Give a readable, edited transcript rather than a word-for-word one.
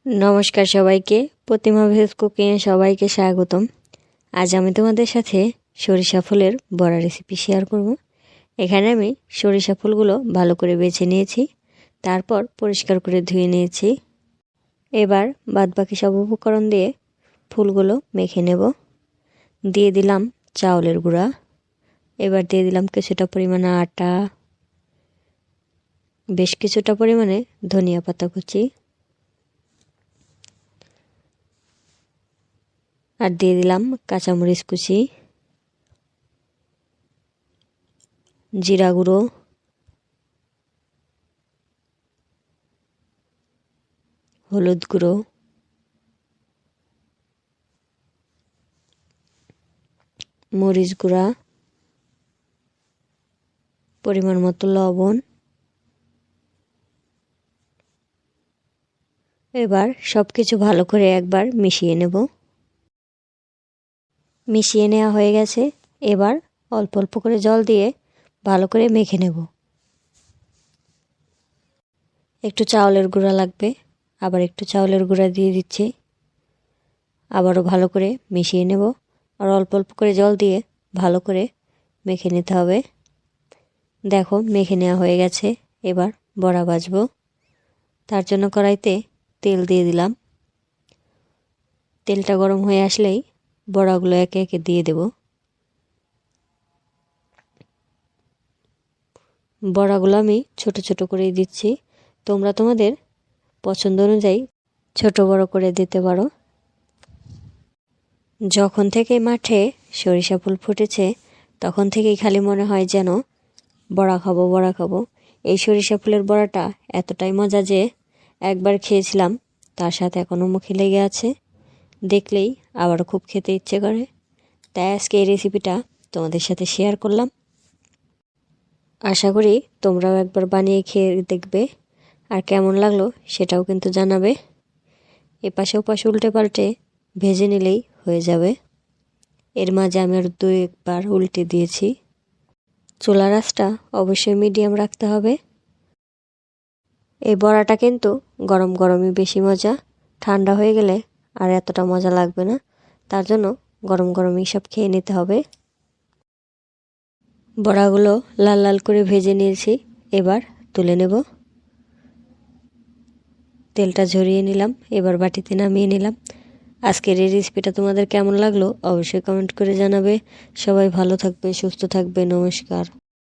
नमस्कार सबाइके प्रतिमा भेज कुकिंगे सबाइके स्वागतम। आज आमी तोमादेर साथे सरिषा फुलेर बड़ा रेसिपि शेयर करब। एखाने आमी सरिषा फुलगुलो भालो करे बेছে निয়েছি, तारपर परिष्कार करे धुए निয়েছি। एबार बादबाकी सब उपकरण दिए फुलगुलो मेखे नेब। दिए दिलाम चाउलेर गुड़ा, एबार दिए दिलाम किछुटा परिमाणे आटा, बेश किछुटा परिमाणे धनिया पाता कुचि और दिए दिलाम काँचामरिच कुचि, जिरा गुঁড়ো, हलुद गुঁড়ো, मरिच गुঁড়া, परिमाण मतो लवण। एबार सबकिछु भालो करे एकबार मिशिए नेब। मिशिए नेওয়া হয়ে গেছে। এবার অল্প অল্প করে জল দিয়ে ভালো করে মেখে নেব। একটু চাউলের গুঁড়া লাগবে, আবার একটু চাউলের গুঁড়া দিয়ে দিচ্ছি। আবারও ভালো করে মিশিয়ে নেব আর অল্প অল্প করে জল দিয়ে ভালো করে মেখে নিতে হবে। দেখো মেখে নেওয়া হয়ে গেছে। এবার বড়া ভাজবো। তার জন্য কড়াইতে তেল দিয়ে দিলাম। তেলটা গরম হয়ে আসলেই বড়াগুলো একে একে দিয়ে দেব। বড়াগুলো আমি ছোট ছোট করে দিচ্ছি, তোমরা তোমাদের পছন্দ অনুযায়ী ছোট বড় করে দিতে পারো। যখন থেকে মাঠে সরিষা ফুল ফুটেছে তখন থেকেই খালি মনে হয় যেন বড়া খাবো বড়া খাবো। এই সরিষা ফুলের বড়াটা এতটাই মজা যে একবার খেয়েছিলাম, তার সাথে এখনো মুখে লেগে আছে। দেখলেই আবার খুব খেতে ইচ্ছে করে। তাই আজকে এই রেসিপিটা তোমাদের সাথে শেয়ার করলাম। আশা করি তোমরাও একবার বানিয়ে খেয়ে দেখবে আর কেমন লাগলো সেটাও কিন্তু জানাবে। এপাশে ওপাশে উল্টে পাল্টে ভেজে নিলেই হয়ে যাবে। এর মাঝে আমি আর দুই একবার উল্টে দিয়েছি। চুলার আঁচটা অবশ্যই মিডিয়াম রাখতে হবে। এই বড়াটা কিন্তু গরম গরমই বেশি মজা, ঠান্ডা হয়ে গেলে আর এতটা মজা লাগবে না। তার জন্য গরম গরমই সব খেয়ে নিতে হবে। বড়াগুলো লাল লাল করে ভেজে নিয়েছি, এবার তুলে নেব। তেলটা ঝরিয়ে নিলাম, এবার বাটিতে নামিয়ে নিলাম। আজকের এই রেসিপিটা তোমাদের কেমন লাগলো অবশ্যই কমেন্ট করে জানাবে। সবাই ভালো থাকবে, সুস্থ থাকবে। নমস্কার।